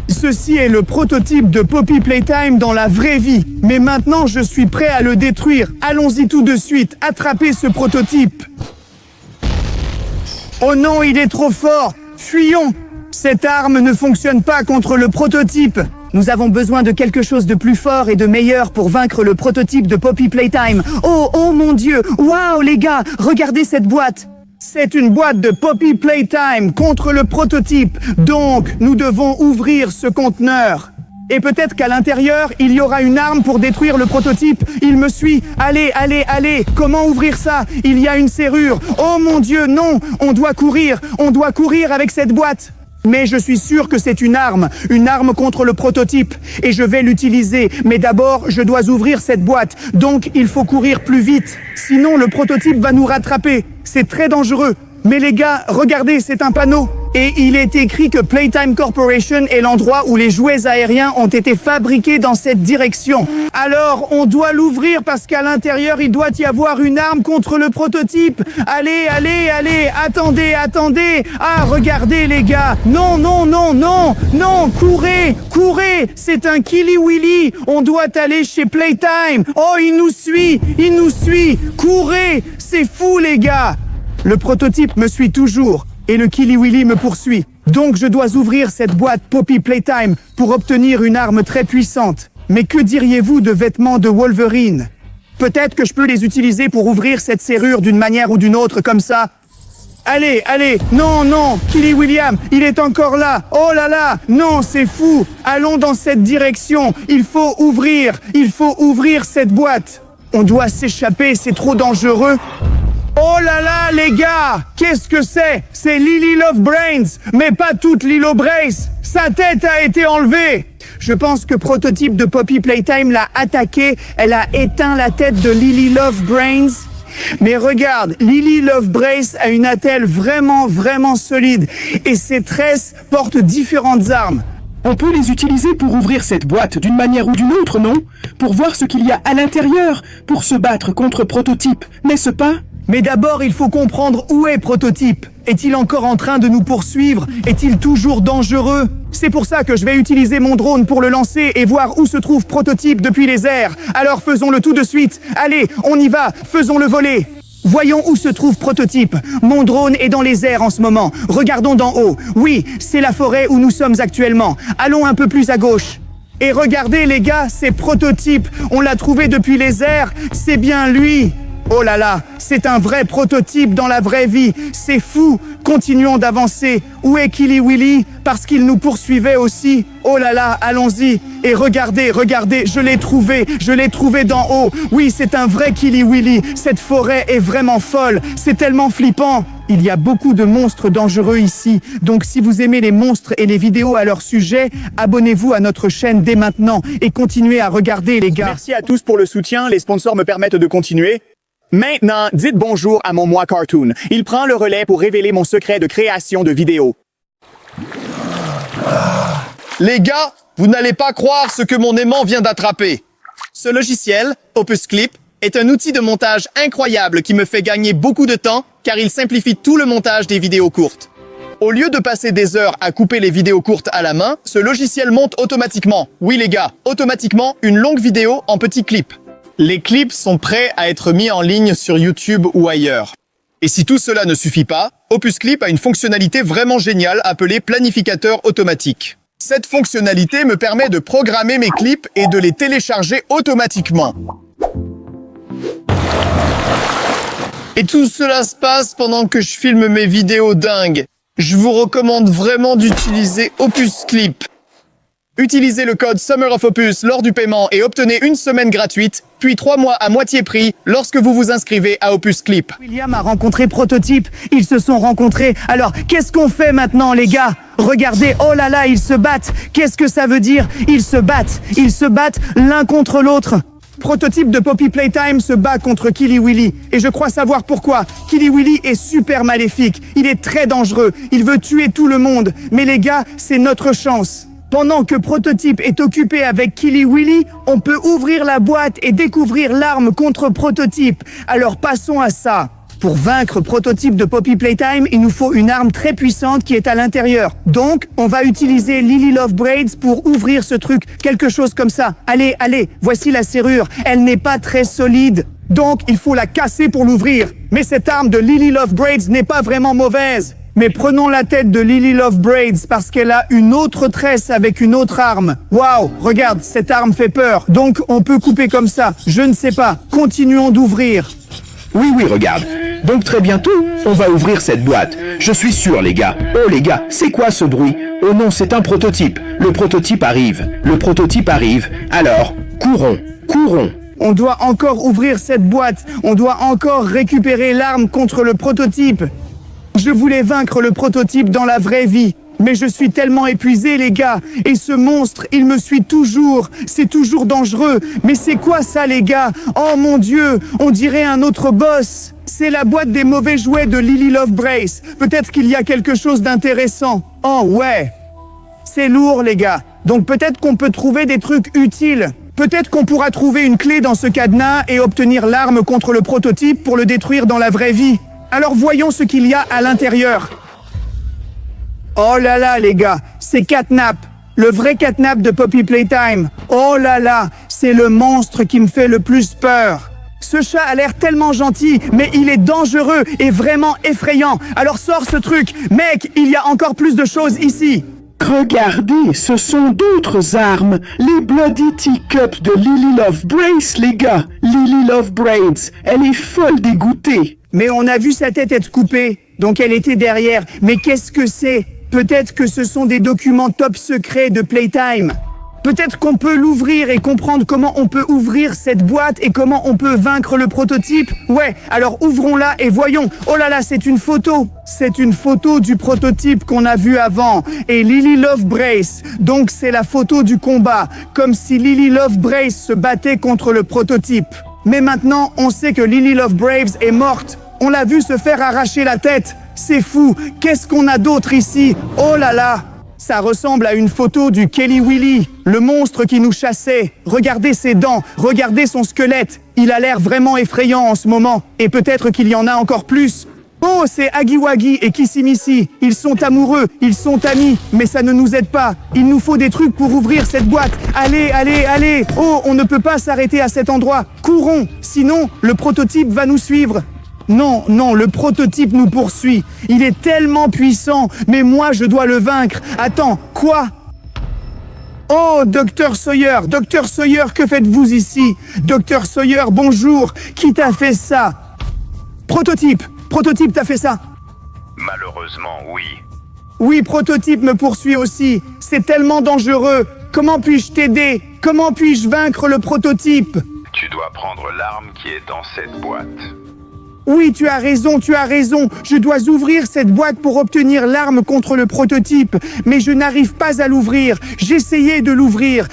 Ceci est le prototype de Poppy Playtime dans la vraie vie. Mais maintenant, je suis prêt à le détruire. Allons-y tout de suite. Attrapez ce prototype. Oh non, il est trop fort. Fuyons. Cette arme ne fonctionne pas contre le prototype. Nous avons besoin de quelque chose de plus fort et de meilleur pour vaincre le prototype de Poppy Playtime. Oh mon Dieu. Waouh les gars, regardez cette boîte. C'est une boîte de Poppy Playtime contre le prototype. Donc, nous devons ouvrir ce conteneur. Et peut-être qu'à l'intérieur, il y aura une arme pour détruire le prototype. Il me suit. Allez. Comment ouvrir ça? Il y a une serrure. Oh mon Dieu, non. On doit courir avec cette boîte. Mais je suis sûr que c'est une arme contre le prototype. Et je vais l'utiliser. Mais d'abord, je dois ouvrir cette boîte. Donc, il faut courir plus vite. Sinon, le prototype va nous rattraper. C'est très dangereux. Mais les gars, regardez, c'est un panneau. Et il est écrit que Playtime Corporation est l'endroit où les jouets aériens ont été fabriqués dans cette direction. Alors, on doit l'ouvrir parce qu'à l'intérieur, il doit y avoir une arme contre le prototype. Allez. Attendez. Ah, regardez, les gars. Non. Courez. C'est un Killy Willy. On doit aller chez Playtime. Oh, il nous suit. Courez. C'est fou, les gars. Le prototype me suit toujours. Et le Killy Willy me poursuit. Donc je dois ouvrir cette boîte Poppy Playtime pour obtenir une arme très puissante. Mais que diriez-vous de vêtements de Wolverine? Peut-être que je peux les utiliser pour ouvrir cette serrure d'une manière ou d'une autre comme ça. Allez. Non. Killy William, il est encore là. Oh là là. Non, c'est fou. Allons dans cette direction. Il faut ouvrir cette boîte. On doit s'échapper, c'est trop dangereux. Oh là là, les gars! Qu'est-ce que c'est? C'est Lily Love Brains, mais pas toute Lilo Brace. Sa tête a été enlevée. Je pense que prototype de Poppy Playtime l'a attaqué. Elle a éteint la tête de Lily Love Brains. Mais regarde, Lily Love Brace a une attelle vraiment solide. Et ses tresses portent différentes armes. On peut les utiliser pour ouvrir cette boîte d'une manière ou d'une autre, non? Pour voir ce qu'il y a à l'intérieur, pour se battre contre prototype, n'est-ce pas? Mais d'abord, il faut comprendre où est Prototype. Est-il encore en train de nous poursuivre? Est-il toujours dangereux? C'est pour ça que je vais utiliser mon drone pour le lancer et voir où se trouve Prototype depuis les airs. Alors faisons-le tout de suite. Allez, on y va, faisons-le voler. Voyons où se trouve Prototype. Mon drone est dans les airs en ce moment. Regardons d'en haut. Oui, c'est la forêt où nous sommes actuellement. Allons un peu plus à gauche. Et regardez les gars, c'est Prototype. On l'a trouvé depuis les airs. C'est bien lui. Oh là là, c'est un vrai prototype dans la vraie vie. C'est fou. Continuons d'avancer. Où est Killy Willy? Parce qu'il nous poursuivait aussi. Oh là là, allons-y. Et regardez, je l'ai trouvé d'en haut. Oui, c'est un vrai Killy Willy. Cette forêt est vraiment folle. C'est tellement flippant. Il y a beaucoup de monstres dangereux ici. Donc si vous aimez les monstres et les vidéos à leur sujet, abonnez-vous à notre chaîne dès maintenant et continuez à regarder les gars. Merci à tous pour le soutien. Les sponsors me permettent de continuer. Maintenant, dites bonjour à mon moi cartoon. Il prend le relais pour révéler mon secret de création de vidéos. Les gars, vous n'allez pas croire ce que mon aimant vient d'attraper. Ce logiciel, Opus Clip, est un outil de montage incroyable qui me fait gagner beaucoup de temps car il simplifie tout le montage des vidéos courtes. Au lieu de passer des heures à couper les vidéos courtes à la main, ce logiciel monte automatiquement. Oui les gars, automatiquement une longue vidéo en petits clips. Les clips sont prêts à être mis en ligne sur YouTube ou ailleurs. Et si tout cela ne suffit pas, Opus Clip a une fonctionnalité vraiment géniale appelée planificateur automatique. Cette fonctionnalité me permet de programmer mes clips et de les télécharger automatiquement. Et tout cela se passe pendant que je filme mes vidéos dingues. Je vous recommande vraiment d'utiliser Opus Clip. Utilisez le code Summer of Opus lors du paiement et obtenez une semaine gratuite, puis 3 mois à moitié prix lorsque vous vous inscrivez à Opus Clip. William a rencontré Prototype, ils se sont rencontrés. Alors, qu'est-ce qu'on fait maintenant, les gars? Regardez, oh là là, ils se battent. Qu'est-ce que ça veut dire? Ils se battent l'un contre l'autre. Prototype de Poppy Playtime se bat contre Killy Willy. Et je crois savoir pourquoi. Killy Willy est super maléfique. Il est très dangereux. Il veut tuer tout le monde. Mais les gars, c'est notre chance. Pendant que Prototype est occupé avec Killy Willy, on peut ouvrir la boîte et découvrir l'arme contre Prototype. Alors passons à ça. Pour vaincre Prototype de Poppy Playtime, il nous faut une arme très puissante qui est à l'intérieur. Donc, on va utiliser Lily Love Braids pour ouvrir ce truc, quelque chose comme ça. Allez, allez, voici la serrure. Elle n'est pas très solide. Donc, il faut la casser pour l'ouvrir. Mais cette arme de Lily Love Braids n'est pas vraiment mauvaise. Mais prenons la tête de Lily Love Braids parce qu'elle a une autre tresse avec une autre arme. Waouh, regarde, cette arme fait peur. Donc, on peut couper comme ça. Je ne sais pas. Continuons d'ouvrir. Oui, regarde. Donc très bientôt, on va ouvrir cette boîte. Je suis sûr, les gars. Oh, les gars, c'est quoi ce bruit? Oh non, c'est un prototype. Le prototype arrive. Alors, courons. On doit encore ouvrir cette boîte. On doit encore récupérer l'arme contre le prototype. Je voulais vaincre le prototype dans la vraie vie. Mais je suis tellement épuisé, les gars. Et ce monstre, il me suit toujours. C'est toujours dangereux. Mais c'est quoi ça, les gars? Oh mon Dieu, on dirait un autre boss. C'est la boîte des mauvais jouets de Lily Love Brace. Peut-être qu'il y a quelque chose d'intéressant. Oh ouais. C'est lourd, les gars. Donc peut-être qu'on peut trouver des trucs utiles. Peut-être qu'on pourra trouver une clé dans ce cadenas et obtenir l'arme contre le prototype pour le détruire dans la vraie vie. Alors voyons ce qu'il y a à l'intérieur. Oh là là, les gars, c'est Catnap, le vrai Catnap de Poppy Playtime. Oh là là, c'est le monstre qui me fait le plus peur. Ce chat a l'air tellement gentil, mais il est dangereux et vraiment effrayant. Alors sors ce truc. Mec, il y a encore plus de choses ici. Regardez, ce sont d'autres armes. Les Bloody Teacups de Lily Love Brace, les gars. Lily Love Braids, elle est folle dégoûtée. Mais on a vu sa tête être coupée, donc elle était derrière. Mais qu'est-ce que c'est? Peut-être que ce sont des documents top secrets de Playtime. Peut-être qu'on peut l'ouvrir et comprendre comment on peut ouvrir cette boîte et comment on peut vaincre le prototype. Ouais, alors ouvrons-la et voyons. Oh là là, c'est une photo. C'est une photo du prototype qu'on a vu avant. Et Lily Love Brace. Donc c'est la photo du combat. Comme si Lily Love Brace se battait contre le prototype. Mais maintenant, on sait que Lily Love Braves est morte. On l'a vu se faire arracher la tête. C'est fou. Qu'est-ce qu'on a d'autre ici? Oh là là. Ça ressemble à une photo du Kelly Willy, le monstre qui nous chassait. Regardez ses dents, regardez son squelette. Il a l'air vraiment effrayant en ce moment. Et peut-être qu'il y en a encore plus. Oh, c'est Agiwagi et Kissimisi. Ils sont amoureux, ils sont amis. Mais ça ne nous aide pas. Il nous faut des trucs pour ouvrir cette boîte. Allez, allez, allez. Oh, on ne peut pas s'arrêter à cet endroit. Courons, sinon le prototype va nous suivre. Non, non, le prototype nous poursuit. Il est tellement puissant, mais moi je dois le vaincre. Attends, quoi? Oh, Dr Sawyer, que faites-vous ici? Dr Sawyer, bonjour. Qui t'a fait ça? Prototype, t'as fait ça? Malheureusement, oui. Oui, Prototype me poursuit aussi. C'est tellement dangereux. Comment puis-je t'aider? Comment puis-je vaincre le prototype? Tu dois prendre l'arme qui est dans cette boîte. Oui, tu as raison. Je dois ouvrir cette boîte pour obtenir l'arme contre le prototype. Mais je n'arrive pas à l'ouvrir. J'essayais de l'ouvrir.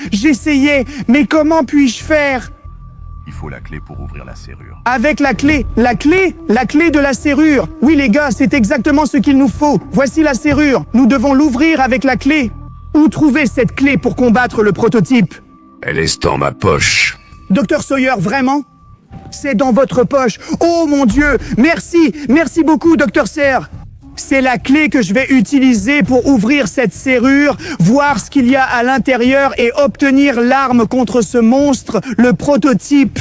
Mais comment puis-je faire? Il faut la clé pour ouvrir la serrure. Avec la clé? La clé de la serrure. Oui, les gars, c'est exactement ce qu'il nous faut. Voici la serrure. Nous devons l'ouvrir avec la clé. Où trouver cette clé pour combattre le prototype? Elle est dans ma poche. Dr Sawyer, vraiment? C'est dans votre poche. Oh mon Dieu, merci beaucoup, Dr Sawyer. C'est la clé que je vais utiliser pour ouvrir cette serrure, voir ce qu'il y a à l'intérieur et obtenir l'arme contre ce monstre, le prototype.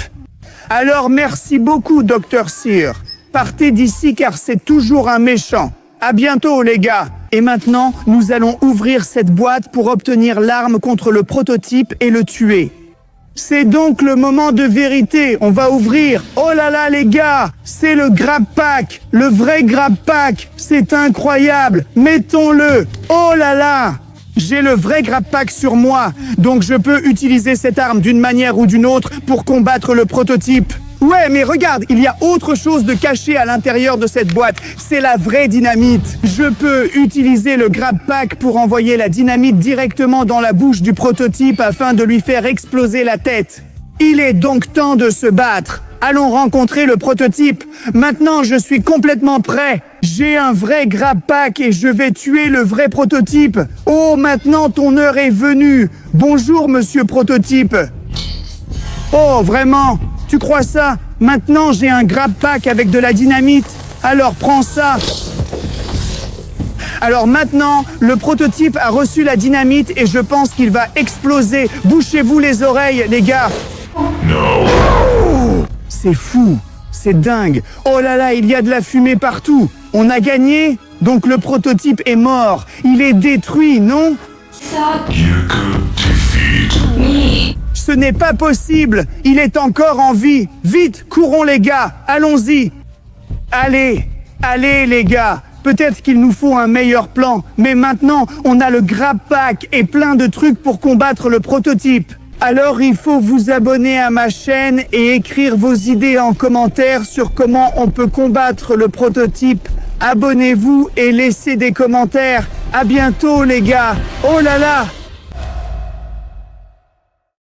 Alors merci beaucoup, Dr Sawyer. Partez d'ici car c'est toujours un méchant. À bientôt, les gars. Et maintenant, nous allons ouvrir cette boîte pour obtenir l'arme contre le prototype et le tuer. C'est donc le moment de vérité. On va ouvrir. Oh là là, les gars, c'est le grab pack, le vrai grab pack. C'est incroyable. Mettons-le. Oh là là. J'ai le vrai grab pack sur moi, donc je peux utiliser cette arme d'une manière ou d'une autre pour combattre le prototype. Ouais, mais regarde, il y a autre chose de caché à l'intérieur de cette boîte. C'est la vraie dynamite. Je peux utiliser le grab pack pour envoyer la dynamite directement dans la bouche du prototype afin de lui faire exploser la tête. Il est donc temps de se battre. Allons rencontrer le prototype. Maintenant, je suis complètement prêt. J'ai un vrai grab pack et je vais tuer le vrai prototype. Oh, maintenant ton heure est venue. Bonjour, monsieur prototype. Oh, vraiment? Tu crois ça? Maintenant, j'ai un grab pack avec de la dynamite. Alors prends ça. Alors maintenant, le prototype a reçu la dynamite et je pense qu'il va exploser. Bouchez-vous les oreilles, les gars. Oh, c'est fou, c'est dingue. Oh là là, il y a de la fumée partout. On a gagné, donc le prototype est mort. Il est détruit, non? Ce n'est pas possible. Il est encore en vie. Vite, courons les gars. Allons-y. Allez, allez les gars. Peut-être qu'il nous faut un meilleur plan, mais maintenant, on a le Grab Pack et plein de trucs pour combattre le prototype. Alors, il faut vous abonner à ma chaîne et écrire vos idées en commentaire sur comment on peut combattre le prototype. Abonnez-vous et laissez des commentaires. À bientôt, les gars. Oh là là!